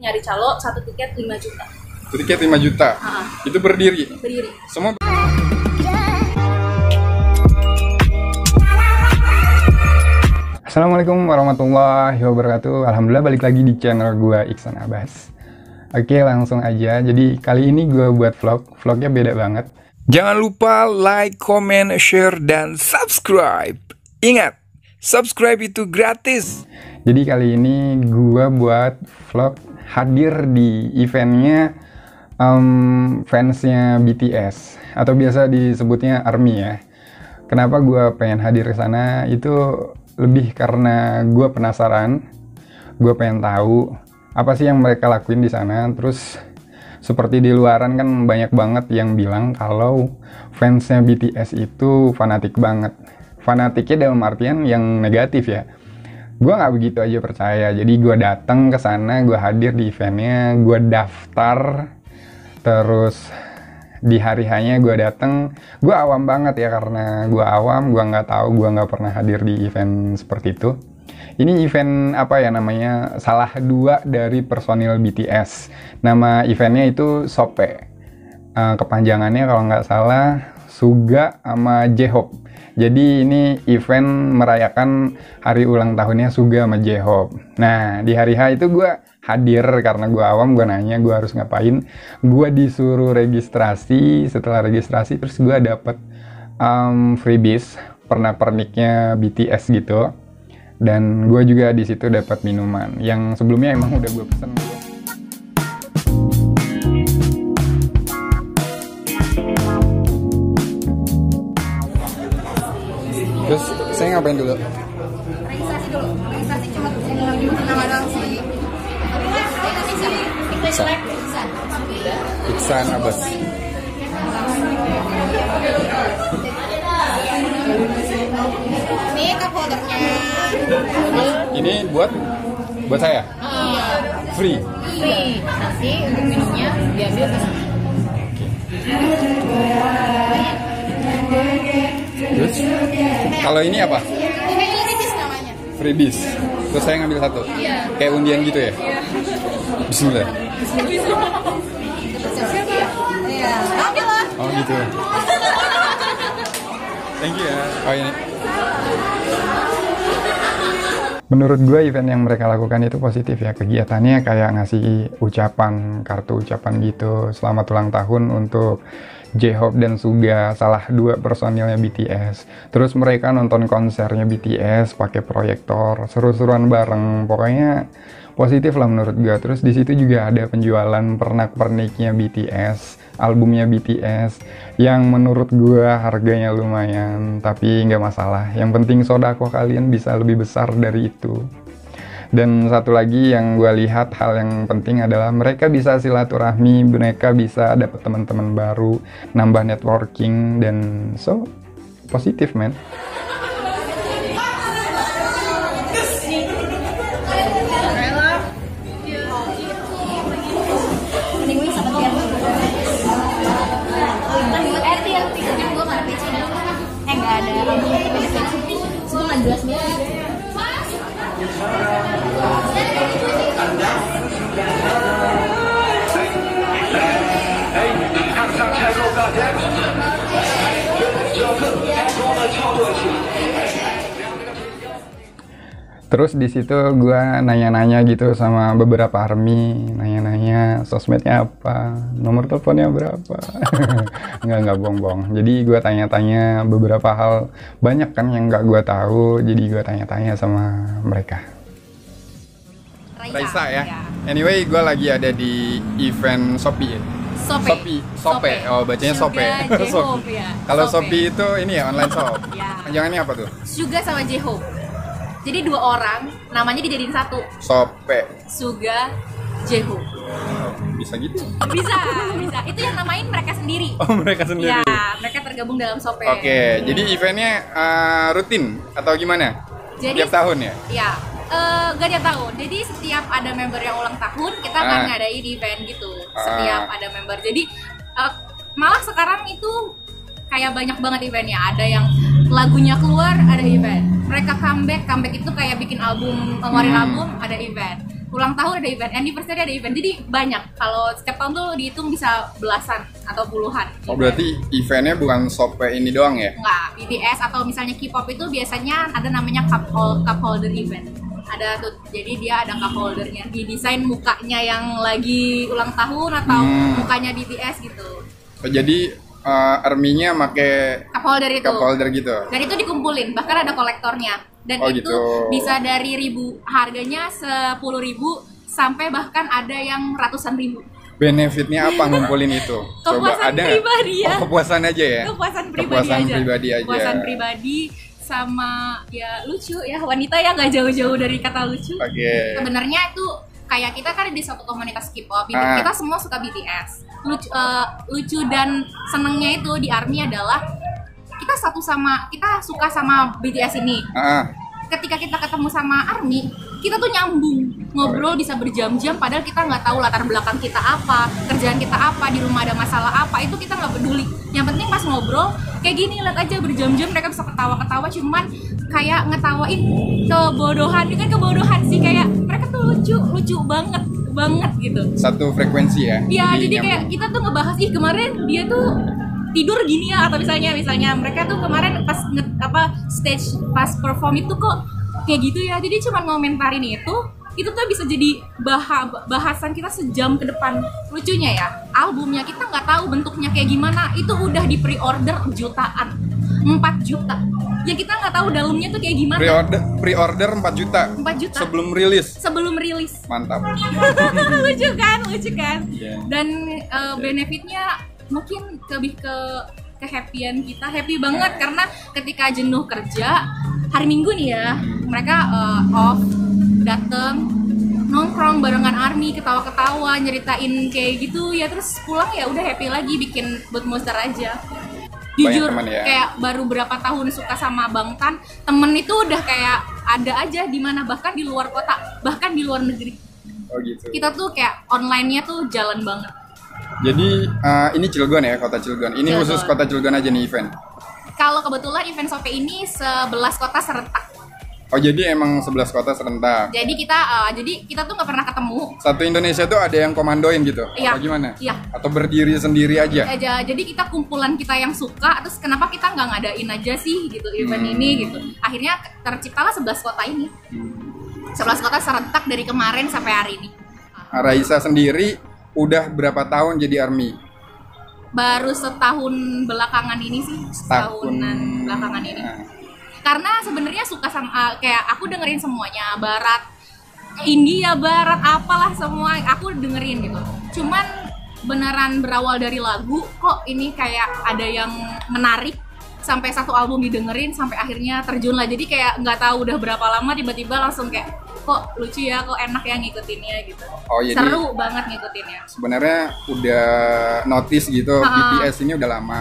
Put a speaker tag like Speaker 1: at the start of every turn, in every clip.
Speaker 1: nyari calo, 1 tiket 5 juta.
Speaker 2: 1 tiket 5 juta? Itu berdiri?
Speaker 1: Berdiri.
Speaker 2: Semua. Assalamualaikum warahmatullahi wabarakatuh. Alhamdulillah balik lagi di channel gua Iksan Abbas. Oke, langsung aja. Jadi kali ini gua buat vlognya beda banget.
Speaker 3: Jangan lupa like, comment, share, dan subscribe. Ingat, subscribe itu gratis.
Speaker 2: Jadi kali ini gua buat vlog hadir di eventnya fansnya BTS atau biasa disebutnya ARMY ya. Kenapa gua pengen hadir ke sana? Itu lebih karena gue penasaran, gue pengen tahu apa sih yang mereka lakuin di sana. Terus seperti di luaran kan banyak banget yang bilang kalau fansnya BTS itu fanatik banget. Fanatiknya dalam artian yang negatif ya. Gue nggak begitu aja percaya. Jadi gue datang ke sana, gue hadir di eventnya, gue daftar, terus di hari hanya gue dateng. Gue awam banget ya, karena gue awam, gue nggak tahu, gue nggak pernah hadir di event seperti itu. Ini event apa ya namanya, salah 2 dari personil BTS. Nama eventnya itu SOPE, kepanjangannya kalau nggak salah Suga sama J-Hope. Jadi ini event merayakan hari ulang tahunnya Suga sama J-Hope. Nah di hari H itu gue hadir karena gue awam. Gue nanya gue harus ngapain. Gue disuruh registrasi. Setelah registrasi terus gue dapet freebies, pernak-perniknya BTS gitu. Dan gue juga di situ dapat minuman yang sebelumnya emang udah gue pesen. Terus saya ngapain dulu?
Speaker 1: Registrasi dulu. Registrasi cuma nama doang sih.
Speaker 2: Iksan Abbas.
Speaker 1: Ini cup holdernya.
Speaker 2: Ini buat saya?
Speaker 1: Iya.
Speaker 2: Free?
Speaker 1: Free. Nanti untuk minumnya diambil ke sana.
Speaker 2: Terus kalau ini apa?
Speaker 1: Ini freebies namanya.
Speaker 2: Freebies. Terus saya ngambil 1.
Speaker 1: Iya.
Speaker 2: Kayak undian gitu ya?
Speaker 1: Iya.
Speaker 2: Bismillah.
Speaker 1: Iya. Ambil lah.
Speaker 2: Oh gitu. Thank you ya. Oh ini. Menurut gue event yang mereka lakukan itu positif ya. Kegiatannya kayak ngasih ucapan, kartu ucapan gitu. Selamat ulang tahun untuk J-Hope dan Suga, salah 2 personilnya BTS. Terus mereka nonton konsernya BTS pakai proyektor, seru-seruan bareng. Pokoknya positif lah menurut gue. Terus di situ juga ada penjualan pernak-perniknya BTS, albumnya BTS, yang menurut gue harganya lumayan, tapi nggak masalah. Yang penting sodako kalian bisa lebih besar dari itu. Dan satu lagi yang gue lihat hal yang penting adalah mereka bisa silaturahmi, mereka bisa dapat teman-teman baru, nambah networking, dan so positif man. Terus di situ gue nanya-nanya gitu sama beberapa ARMY, nanya-nanya sosmednya apa, nomor teleponnya berapa. Nggak bohong-bohong. Jadi gue tanya-tanya beberapa hal, banyak kan yang nggak gue tahu, jadi gue tanya-tanya sama mereka. Raisa ya. Anyway, gue lagi ada di event Shopee. Sope. Oh, bacanya Sope. Kalau Shopee itu ini ya, online shop. Panjangannya apa tuh?
Speaker 1: Suga sama J-Hope. Jadi 2 orang, namanya dijadiin 1.
Speaker 2: Sope.
Speaker 1: Suga, J-Hope.
Speaker 2: Bisa gitu?
Speaker 1: Bisa. Itu yang namain mereka sendiri.
Speaker 2: Oh, mereka sendiri?
Speaker 1: Ya, mereka tergabung dalam Sope.
Speaker 2: Oke, jadi eventnya rutin atau gimana?
Speaker 1: Jadi,
Speaker 2: tiap tahun ya?
Speaker 1: Iya, gak tiap tahun. Jadi setiap ada member yang ulang tahun, kita akan ngadain event gitu. Setiap ada member. Jadi malah sekarang itu kayak banyak banget eventnya. Ada yang lagunya keluar, ada event. Mereka comeback itu kayak bikin album, ngeluarin album, ada event. ulang tahun ada event, anniversary ada event, jadi banyak. Kalau setiap tahun tuh dihitung bisa belasan atau puluhan.
Speaker 2: Oh berarti eventnya bukan Sope ini doang ya?
Speaker 1: Enggak, BTS atau misalnya K-pop itu biasanya ada namanya cup holder event. Ada tuh, jadi dia ada cup holdernya, didesain mukanya yang lagi ulang tahun atau mukanya BTS gitu.
Speaker 2: Oh, jadi ARMY-nya make
Speaker 1: Cup holder itu.
Speaker 2: cup holder gitu.
Speaker 1: Dan itu dikumpulin, bahkan ada kolektornya. Dan itu
Speaker 2: gitu.
Speaker 1: bisa dari harganya 10.000 sampai bahkan ada yang ratusan ribu.
Speaker 2: Benefitnya apa ngumpulin itu? Coba
Speaker 1: Kepuasan
Speaker 2: ada nggak?
Speaker 1: pribadi ya.
Speaker 2: Oh, kepuasan aja ya?
Speaker 1: Kepuasan
Speaker 2: Kepuasan
Speaker 1: aja.
Speaker 2: pribadi aja.
Speaker 1: Kepuasan pribadi sama ya lucu ya, wanita ya nggak jauh-jauh dari kata lucu.
Speaker 2: Oke.
Speaker 1: Sebenarnya itu kayak kita kan di suatu komunitas K-pop, kita semua suka BTS. Lucu dan senengnya itu di ARMY adalah kita suka sama BTS ini. Ketika kita ketemu sama ARMY, kita tuh nyambung, ngobrol bisa berjam-jam, padahal kita nggak tahu latar belakang kita apa, kerjaan kita apa, di rumah ada masalah apa, itu kita nggak peduli. Yang penting pas ngobrol kayak gini, lihat aja berjam-jam mereka bisa ketawa-ketawa, cuman kayak ngetawain kebodohan, bukan kebodohan sih, kayak mereka tuh lucu banget gitu.
Speaker 2: Satu frekuensi ya?
Speaker 1: Iya, jadi kayak kita tuh ngebahas, kemarin dia tuh tidur gini ya, atau misalnya mereka tuh kemarin pas stage pas perform itu kok kayak gitu ya, jadi cuma ngomentarin itu tuh bisa jadi bahasan kita sejam ke depan. Lucunya ya, albumnya kita nggak tahu bentuknya kayak gimana, itu udah di pre-order jutaan, 4 juta ya, kita nggak tahu dalamnya tuh kayak gimana.
Speaker 2: Pre-order 4 juta?
Speaker 1: 4 juta sebelum rilis.
Speaker 2: Mantap.
Speaker 1: lucu kan
Speaker 2: Yeah.
Speaker 1: Dan benefitnya mungkin lebih ke kehappyan kita, happy banget karena ketika jenuh kerja hari Minggu nih ya, mereka off, dateng nongkrong barengan ARMY, ketawa-ketawa, nyeritain kayak gitu ya, terus pulang ya udah happy lagi, bikin buat monster aja. Jujur
Speaker 2: ya?
Speaker 1: Kayak baru berapa tahun suka sama Bangtan, temen itu udah kayak ada aja di mana, bahkan di luar kota, bahkan di luar negeri.
Speaker 2: Oh gitu.
Speaker 1: Kita tuh kayak online-nya tuh jalan banget.
Speaker 2: Jadi ini Cilegon ya, kota Cilegon. Ini
Speaker 1: Cilegon.
Speaker 2: Khusus kota Cilegon aja nih event?
Speaker 1: Kalau kebetulan event Sope ini 11 kota serentak.
Speaker 2: Oh jadi emang 11 kota serentak.
Speaker 1: Jadi kita tuh nggak pernah ketemu.
Speaker 2: Satu Indonesia tuh ada yang komandoin gitu?
Speaker 1: Iya.
Speaker 2: Apa gimana?
Speaker 1: Iya.
Speaker 2: Atau berdiri sendiri aja?
Speaker 1: Jadi kita kumpulan kita yang suka, terus kenapa kita nggak ngadain aja sih gitu event ini gitu. Akhirnya terciptalah 11 kota ini. 11 kota serentak dari kemarin sampai hari ini.
Speaker 2: Raisa sendiri udah berapa tahun jadi ARMY?
Speaker 1: Baru setahun belakangan ini sih, setahunan belakangan ini. Karena sebenarnya suka sama kayak aku dengerin semuanya, barat, India, barat, apalah semua aku dengerin gitu. Cuman beneran berawal dari lagu, kok ini kayak ada yang menarik, sampai satu album didengerin sampai akhirnya terjun lah. Jadi kayak nggak tahu udah berapa lama tiba-tiba langsung kayak kok lucu ya, kok enak ya ngikutinnya gitu.
Speaker 2: Oh, jadi
Speaker 1: seru banget ngikutinnya.
Speaker 2: Sebenarnya udah notice gitu, BTS ini udah lama.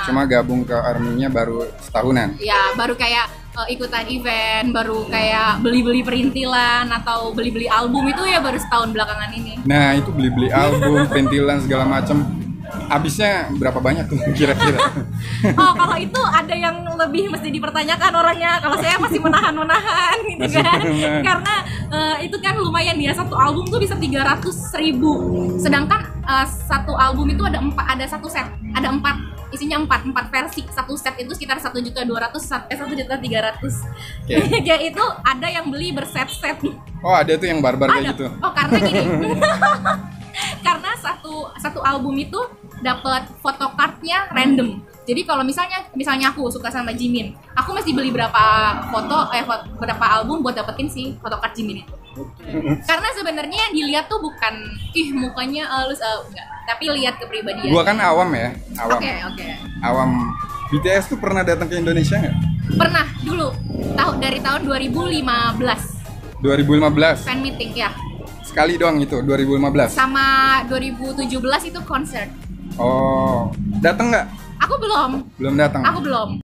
Speaker 2: Cuma gabung ke ARMY-nya baru setahunan.
Speaker 1: Ya, baru kayak ikutan event, baru kayak beli-beli perintilan atau beli-beli album itu ya baru setahun belakangan ini.
Speaker 2: Nah, itu beli-beli album, perintilan segala macam. Habisnya berapa banyak tuh kira-kira?
Speaker 1: Oh, kalau itu ada yang lebih mesti dipertanyakan orangnya. Kalau saya masih menahan gitu
Speaker 2: masih
Speaker 1: kan.
Speaker 2: menahan.
Speaker 1: Karena itu kan lumayan ya, satu album tuh bisa 300.000. Sedangkan satu album itu ada satu set, ada 4, isinya 4 versi. Satu set itu sekitar 1.200.000 sampai 1.300.000. Kayak itu ada yang beli berset-set.
Speaker 2: Oh, ada tuh yang barbar kayak gitu.
Speaker 1: Oh, karena gini. Karena satu album itu dapat photocardnya random. Jadi kalau misalnya aku suka sama Jimin, aku mesti beli berapa berapa album buat dapetin si photocard Jimin itu. Karena sebenarnya yang dilihat tuh bukan mukanya halus enggak, tapi lihat kepribadian.
Speaker 2: Gua kan awam ya, awam.
Speaker 1: Oke.
Speaker 2: Awam. BTS tuh pernah datang ke Indonesia nggak?
Speaker 1: Pernah dulu, dari tahun 2015.
Speaker 2: 2015.
Speaker 1: Fan meeting ya.
Speaker 2: Sekali doang itu 2015.
Speaker 1: Sama 2017 itu konser.
Speaker 2: Oh, datang nggak?
Speaker 1: Aku belum.
Speaker 2: Belum datang.
Speaker 1: Aku belum.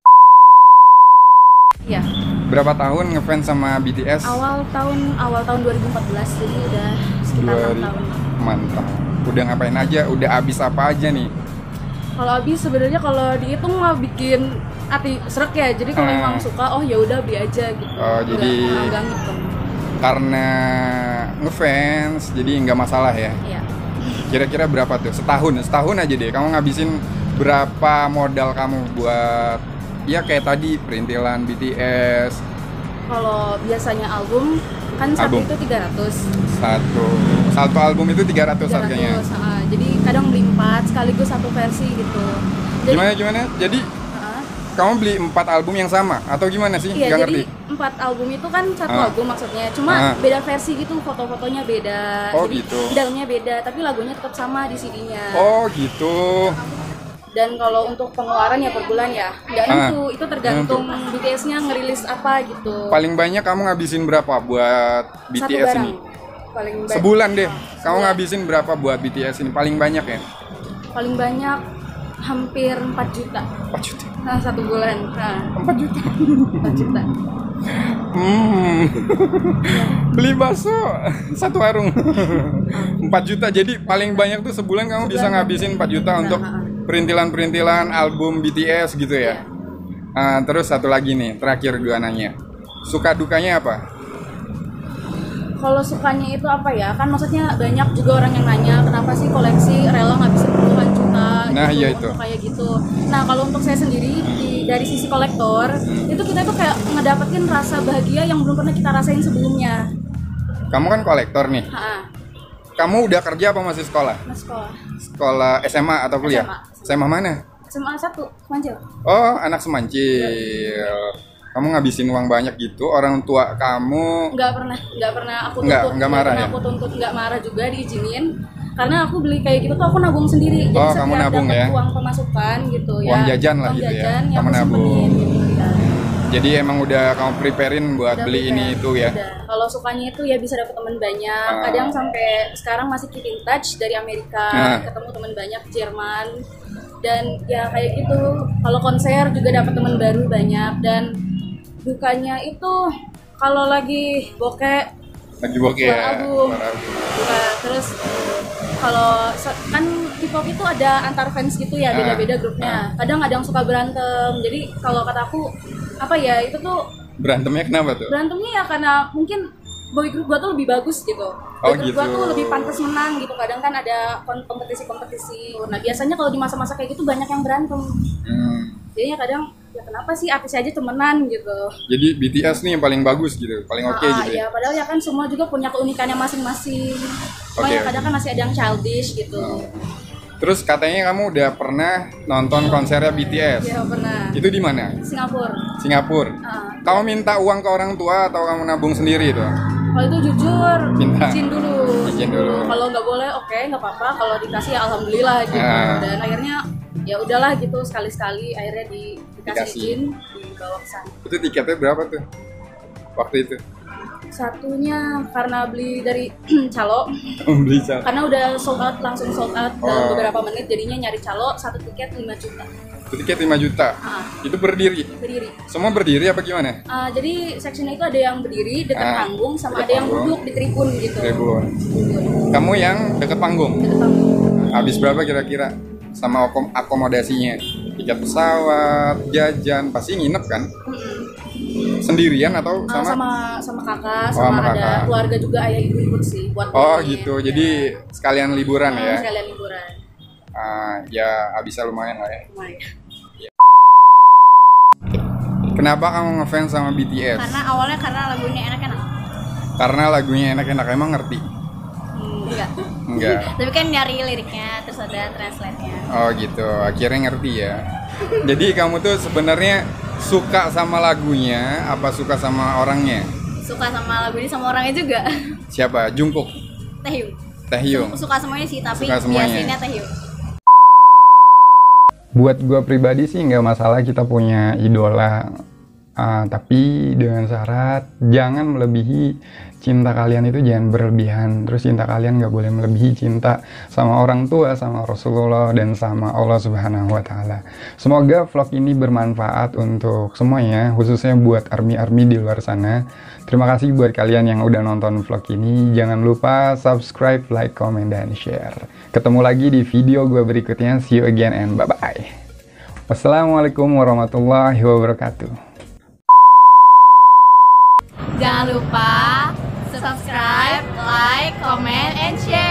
Speaker 1: Iya.
Speaker 2: Berapa tahun ngefans sama BTS?
Speaker 4: Awal tahun 2014, jadi udah sekitar 6 tahun.
Speaker 2: Mantap. Udah ngapain aja? Udah abis apa aja nih?
Speaker 4: Kalau abis sebenarnya kalau dihitung mah bikin hati srek ya. Jadi kalau emang suka, oh ya udah beli aja gitu.
Speaker 2: Oh, jadi
Speaker 4: nggak ngitung.
Speaker 2: karena ngefans, jadi nggak masalah ya.
Speaker 4: Iya.
Speaker 2: Kira-kira berapa tuh? Setahun aja deh. Kamu ngabisin berapa modal kamu buat ya kayak tadi perintilan BTS?
Speaker 4: Kalau biasanya album kan satu
Speaker 2: Album.
Speaker 4: itu 300.
Speaker 2: Satu album itu 300 harganya.
Speaker 4: Jadi kadang beli 4 sekaligus satu versi gitu. Jadi,
Speaker 2: Gimana? Jadi kamu beli 4 album yang sama atau gimana sih?
Speaker 4: iya,
Speaker 2: Nggak
Speaker 4: jadi
Speaker 2: ngerti.
Speaker 4: 4 album itu kan satu album maksudnya. Cuma beda versi gitu, foto-fotonya beda.
Speaker 2: Oh,
Speaker 4: jadi,
Speaker 2: gitu.
Speaker 4: di dalamnya beda, tapi lagunya tetap sama di CD-nya.
Speaker 2: Oh gitu.
Speaker 4: Dan kalau untuk pengeluaran ya per bulan ya, nggak tentu, itu tergantung BTS-nya ngerilis apa gitu.
Speaker 2: Paling banyak kamu ngabisin berapa buat
Speaker 4: Satu
Speaker 2: BTS
Speaker 4: barang.
Speaker 2: ini?
Speaker 4: Paling banyak.
Speaker 2: Sebulan deh. Kamu ngabisin berapa buat BTS ini? Paling banyak ya?
Speaker 4: Paling banyak hampir 4 juta.
Speaker 2: 4 juta.
Speaker 4: Nah, satu bulan. Nah,
Speaker 2: 4 juta.
Speaker 4: 4 juta.
Speaker 2: Beli bakso satu warung 4 juta. Jadi paling banyak tuh sebulan kamu bisa ngabisin 4 juta untuk perintilan-perintilan album BTS gitu ya. Terus satu lagi nih, terakhir gue nanya, suka dukanya apa?
Speaker 4: Kalau sukanya itu apa ya? Kan maksudnya banyak juga orang yang nanya kenapa sih koleksi rela ngabisin puluhan juta
Speaker 2: Nah,
Speaker 4: gitu,
Speaker 2: iya itu.
Speaker 4: untuk kayak gitu. Nah, kalau untuk saya sendiri dari sisi kolektor, itu kita tuh kayak ngedapetin rasa bahagia yang belum pernah kita rasain sebelumnya.
Speaker 2: Kamu kan kolektor nih. Kamu udah kerja apa masih sekolah?
Speaker 4: Nah, sekolah.
Speaker 2: Sekolah SMA atau kuliah? SMA mana?
Speaker 4: SMA 1, Manjil.
Speaker 2: Oh, anak Semancil. Kamu ngabisin uang banyak gitu, orang tua kamu
Speaker 4: Nggak pernah aku tuntut.
Speaker 2: nggak marah ya?
Speaker 4: Aku tuntut, nggak marah juga, diizinin. Karena aku beli kayak gitu tuh aku nabung sendiri. Jadi
Speaker 2: kamu
Speaker 4: setiap
Speaker 2: nabung
Speaker 4: dapat
Speaker 2: ya?
Speaker 4: uang pemasukan gitu
Speaker 2: Uang
Speaker 4: ya.
Speaker 2: jajan lah
Speaker 4: uang
Speaker 2: gitu ya?
Speaker 4: jajan yang
Speaker 2: Kamu
Speaker 4: aku
Speaker 2: nabung.
Speaker 4: simpenin gitu ya.
Speaker 2: Jadi emang udah kamu preparein buat
Speaker 4: Udah
Speaker 2: beli
Speaker 4: prepare,
Speaker 2: ini itu ya?
Speaker 4: udah. Kalau sukanya itu ya bisa dapet teman banyak. Kadang sampai sekarang masih keep in touch dari Amerika, ketemu teman banyak Jerman. Dan ya kayak gitu. Kalau konser juga dapat teman baru banyak. Dan dukanya itu kalau lagi bokeh,
Speaker 2: Lagi bokeh ya?
Speaker 4: album. Nah, terus kalau kan K-pop itu ada antar fans gitu ya, beda-beda grupnya. Kadang ada yang suka berantem. Jadi kalau kata aku apa ya, itu tuh
Speaker 2: Berantemnya kenapa tuh?
Speaker 4: berantemnya ya karena mungkin boy group gua tuh lebih bagus gitu. Boy group gua tuh lebih pantas menang gitu. Kadang kan ada kompetisi-kompetisi. Nah, biasanya kalau di masa-masa kayak gitu banyak yang berantem. Jadinya kadang ya kenapa sih artis aja temenan gitu.
Speaker 2: Jadi BTS nih yang paling bagus gitu, paling oke gitu ya?
Speaker 4: Ya, padahal ya kan semua juga punya keunikannya masing-masing. Cuma ya kadang kan masih ada yang childish gitu.
Speaker 2: Terus katanya kamu udah pernah nonton konsernya BTS?
Speaker 4: Ya pernah.
Speaker 2: Itu di mana?
Speaker 4: Singapura.
Speaker 2: Singapura. Kamu minta uang ke orang tua atau kamu nabung sendiri itu?
Speaker 4: Kalau itu jujur,
Speaker 2: Minta.
Speaker 4: izin dulu.
Speaker 2: Izin dulu.
Speaker 4: Kalau nggak boleh, oke, nggak apa-apa. Kalau dikasih, ya alhamdulillah gitu. Dan akhirnya ya udahlah gitu, sekali-sekali akhirnya dikasih izin, dibawa ke sana.
Speaker 2: Itu tiketnya berapa tuh waktu itu?
Speaker 4: Satunya karena beli dari calo,
Speaker 2: Beli calo.
Speaker 4: karena udah sold out, langsung sold out dalam beberapa menit, jadinya nyari calo, satu tiket 5 juta.
Speaker 2: Itu tiket 5 juta? Itu berdiri?
Speaker 4: Berdiri.
Speaker 2: Semua berdiri apa gimana?
Speaker 4: Jadi sectionnya itu ada yang berdiri dekat panggung, sama ada yang duduk di tribun gitu.
Speaker 2: Tribun. Kamu yang deket panggung?
Speaker 4: Dekat panggung.
Speaker 2: Habis berapa kira-kira? Sama akomodasinya? Tiket pesawat, jajan, pasti nginep kan? Sendirian atau sama?
Speaker 4: Sama kakak, sama ada
Speaker 2: kakak.
Speaker 4: keluarga juga, ayah ibu ikut sih buat
Speaker 2: Oh
Speaker 4: beli.
Speaker 2: gitu, jadi sekalian liburan ya?
Speaker 4: Sekalian liburan.
Speaker 2: Ya habisnya lumayan lah ya.
Speaker 4: Lumayan.
Speaker 2: Kenapa kamu ngefans sama BTS?
Speaker 1: Karena awalnya karena lagunya enak-enak.
Speaker 2: Karena lagunya enak-enak, emang ngerti?
Speaker 1: Enggak.
Speaker 2: Enggak.
Speaker 1: Tapi kan nyari liriknya terus ada translate-nya.
Speaker 2: Oh gitu, akhirnya ngerti ya. Jadi kamu tuh sebenarnya suka sama lagunya, apa suka sama orangnya?
Speaker 1: Suka sama lagu ini sama orangnya juga.
Speaker 2: Siapa? Jungkook?
Speaker 1: Taehyung.
Speaker 2: Taehyung?
Speaker 1: Suka semuanya sih, tapi
Speaker 2: Suka semuanya.
Speaker 1: biasanya Taehyung.
Speaker 2: Buat gue pribadi sih nggak masalah kita punya idola, tapi dengan syarat jangan melebihi cinta kalian itu, jangan berlebihan. Terus cinta kalian nggak boleh melebihi cinta sama orang tua, sama Rasulullah, dan sama Allah Subhanahu Wa Taala. Semoga vlog ini bermanfaat untuk semuanya, khususnya buat army-army di luar sana. Terima kasih buat kalian yang udah nonton vlog ini. Jangan lupa subscribe, like, comment, dan share. Ketemu lagi di video gue berikutnya. See you again and bye-bye. Wassalamualaikum warahmatullahi wabarakatuh.
Speaker 1: Jangan lupa like, comment, and share.